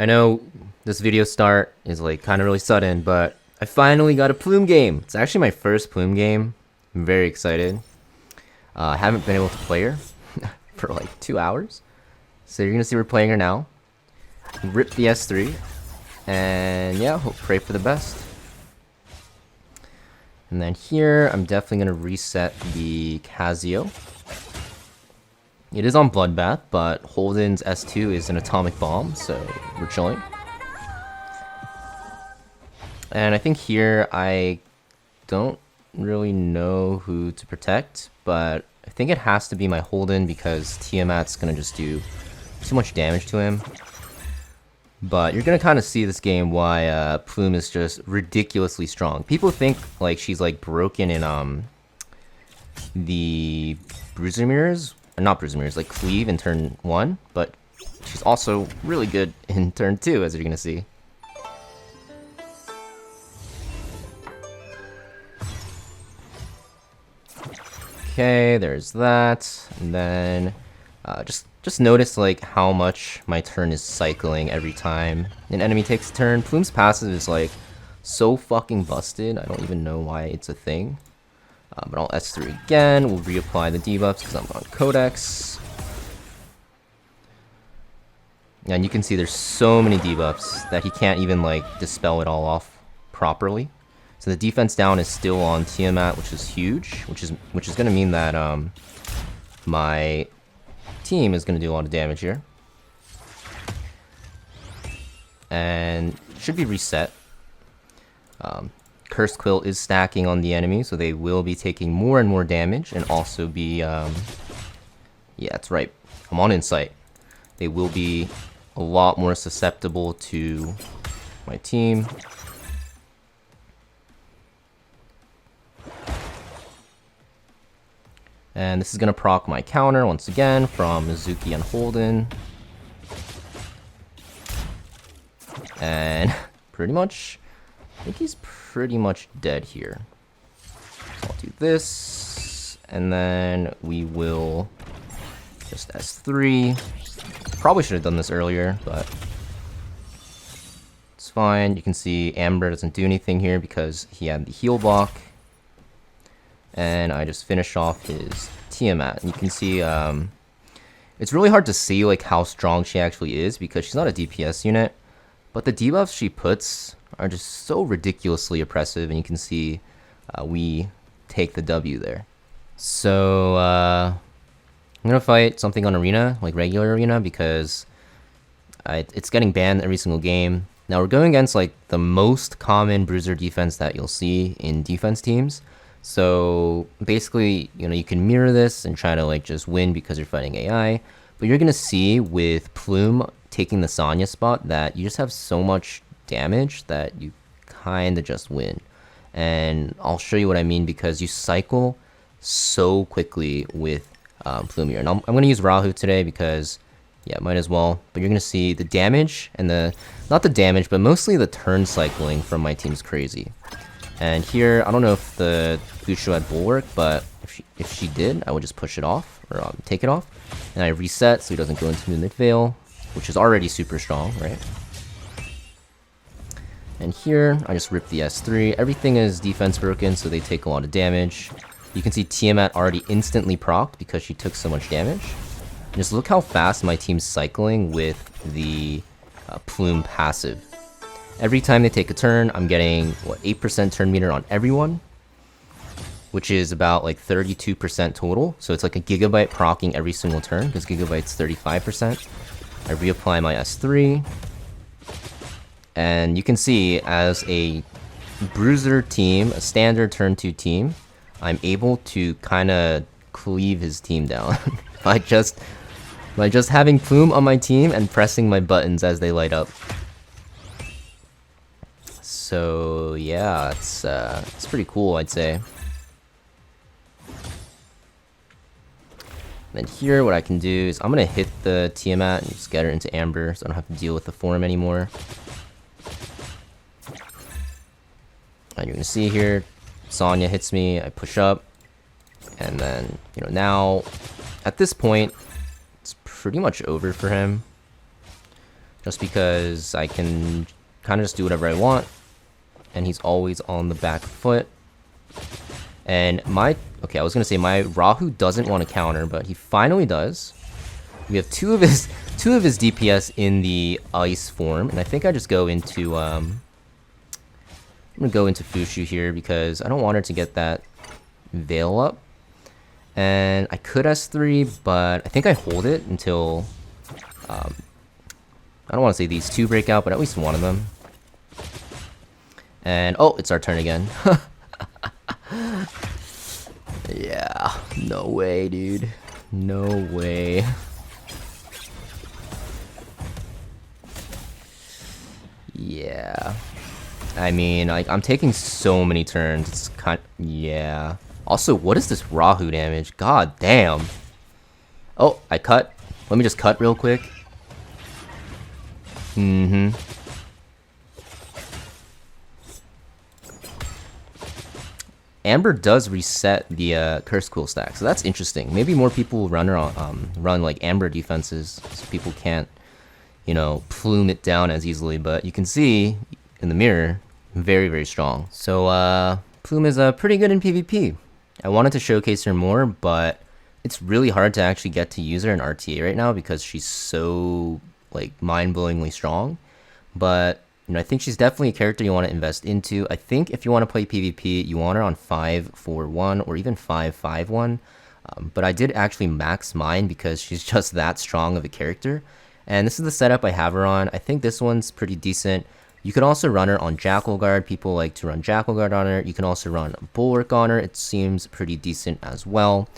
I know this video start is like kind of really sudden, but I finally got a Plume game. It's actually my first Plume game. I'm very excited. I haven't been able to play her for like 2 hours. So you're gonna see we're playing her now. Rip the S3. And yeah, pray for the best. And then here, I'm definitely gonna reset the Casio. It is on Bloodbath, but Holden's S2 is an atomic bomb, so we're chilling. And I think here I don't really know who to protect, but I think it has to be my Holden because Tiamat's gonna just do too much damage to him. But you're gonna kind of see this game why Plume is just ridiculously strong. People think like she's like broken in the Bruiser Mirrors, or not Bruiser Mirrors, like Cleave in turn 1, but she's also really good in turn 2, as you're gonna see. Okay, there's that, and then just notice like how much my turn is cycling every time an enemy takes a turn. Plume's passive is like so fucking busted. I don't even know why it's a thing. But I'll S3 again. We'll reapply the debuffs because I'm on Codex. And you can see there's so many debuffs that he can't even like dispel it all off properly. So the defense down is still on Tiamat, which is huge, which is gonna mean that my team is gonna do a lot of damage here. And should be reset. Cursed Quill is stacking on the enemy, so they will be taking more and more damage, and also be yeah, that's right, I'm on Insight. They will be a lot more susceptible to my team. And this is gonna proc my counter once again from Mizuki and Holden. And pretty much, I think he's pretty much dead here. So I'll do this, and then we will just S3. Probably should have done this earlier, but it's fine. You can see Amber doesn't do anything here because he had the heal block. And I just finish off his Tiamat. And you can see it's really hard to see like how strong she actually is because she's not a DPS unit. But the debuffs she puts are just so ridiculously oppressive, and you can see we take the W there. So I'm gonna fight something on Arena, like regular Arena, because it's getting banned every single game. Now we're going against like the most common bruiser defense that you'll see in defense teams. So basically, you know, you can mirror this and try to like just win because you're fighting AI. But you're gonna see with Plume taking the Sonya spot that you just have so much damage that you kind of just win. And I'll show you what I mean because you cycle so quickly with Plume here. And I'm gonna use Rahu today because yeah, might as well. But you're gonna see the damage and not the damage, but mostly the turn cycling from my team's crazy. And here, I don't know if the Busho had Bulwark, but if she did, I would just push it off, or take it off. And I reset so he doesn't go into mid veil, which is already super strong, right? And here, I just rip the S3. Everything is defense broken, so they take a lot of damage. You can see Tiamat already instantly procced because she took so much damage. And just look how fast my team's cycling with the Plume passive. Every time they take a turn, I'm getting, what, 8% turn meter on everyone, which is about like 32% total. So it's like a gigabyte proccing every single turn, because gigabyte's 35%. I reapply my S3, and you can see as a bruiser team, a standard turn 2 team, I'm able to kind of cleave his team down by just having Plume on my team and pressing my buttons as they light up. So yeah, it's pretty cool, I'd say. Then here, what I can do is I'm gonna hit the Tiamat and just get her into Amber, so I don't have to deal with the form anymore. And you're gonna see here, Sonya hits me, I push up, and then now at this point, it's pretty much over for him. just because I can kind of just do whatever I want, and he's always on the back foot. And my Rahu doesn't want to counter, but he finally does. We have two of his DPS in the ice form, and I think I just go into I'm gonna go into Fushu here because I don't want her to get that veil up. And I could S3, but I think I hold it until I don't want to say these two break out, but at least one of them. And oh, it's our turn again. Yeah, no way, dude. No way. Yeah. I mean, like, I'm taking so many turns. It's yeah. Also, what is this Rahu damage? God damn. Oh, I cut. Let me just cut real quick. Amber does reset the curse cool stack, so that's interesting. Maybe more people will run like Amber defenses, so people can't, you know, plume it down as easily. But you can see in the mirror, very, very strong. So Plume is pretty good in PvP. I wanted to showcase her more, but it's really hard to actually get to use her in RTA right now because she's so like mind-blowingly strong. But you know, I think she's definitely a character you want to invest into. I think if you want to play PvP, you want her on 5-4-1 or even 5-5-1. But I did actually max mine because she's just that strong of a character. And this is the setup I have her on. I think this one's pretty decent. You could also run her on Jackal Guard. People like to run Jackal Guard on her. You can also run Bulwark on her. It seems pretty decent as well.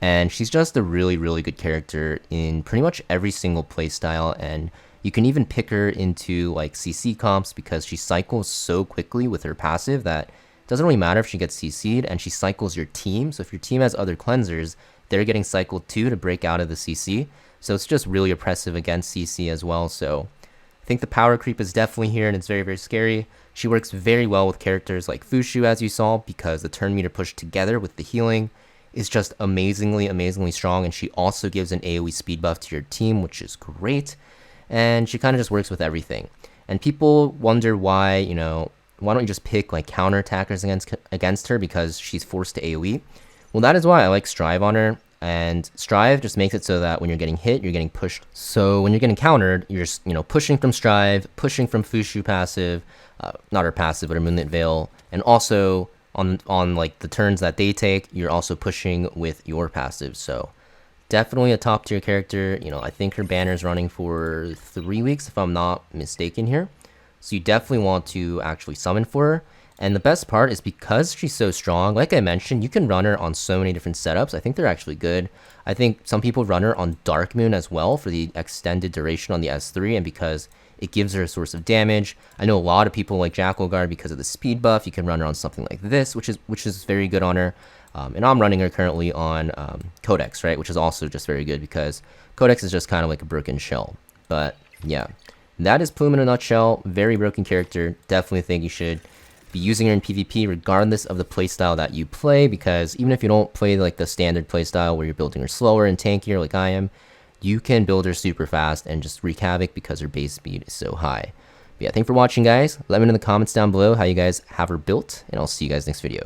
And she's just a really, really good character in pretty much every single playstyle. And you can even pick her into like CC comps because she cycles so quickly with her passive that it doesn't really matter if she gets CC'd, and she cycles your team. So if your team has other cleansers, they're getting cycled too to break out of the CC. So it's just really oppressive against CC as well. So I think the power creep is definitely here, and it's very, very scary. She works very well with characters like Fushu, as you saw, because the turn meter push together with the healing is just amazingly, amazingly strong. And she also gives an AoE speed buff to your team, which is great. And she kind of just works with everything. And people wonder why, you know, why don't you just pick like counter attackers against her because she's forced to AoE? Well, that is why I like Strive on her. And Strive just makes it so that when you're getting hit, you're getting pushed. So when you're getting countered, you're just, you know, pushing from Strive, pushing from Fushu passive, not her passive, but her Moonlit Veil. And also on like the turns that they take, you're also pushing with your passive. So definitely a top tier character. You know, I think her banner is running for 3 weeks if I'm not mistaken here. So you definitely want to actually summon for her. And the best part is because she's so strong, like I mentioned, you can run her on so many different setups. I think they're actually good. I think some people run her on Dark Moon as well for the extended duration on the S3, and because it gives her a source of damage. I know a lot of people like Jackal Guard because of the speed buff. You can run her on something like this, which is very good on her. And I'm running her currently on Codex, right, which is also just very good because Codex is just kind of like a broken shell. But yeah, that is Plume in a nutshell. Very broken character. Definitely think you should be using her in PvP regardless of the playstyle that you play, because even if you don't play like the standard playstyle where you're building her slower and tankier like I am, you can build her super fast and just wreak havoc because her base speed is so high. But yeah, thanks for watching, guys. Let me know in the comments down below how you guys have her built, and I'll see you guys next video.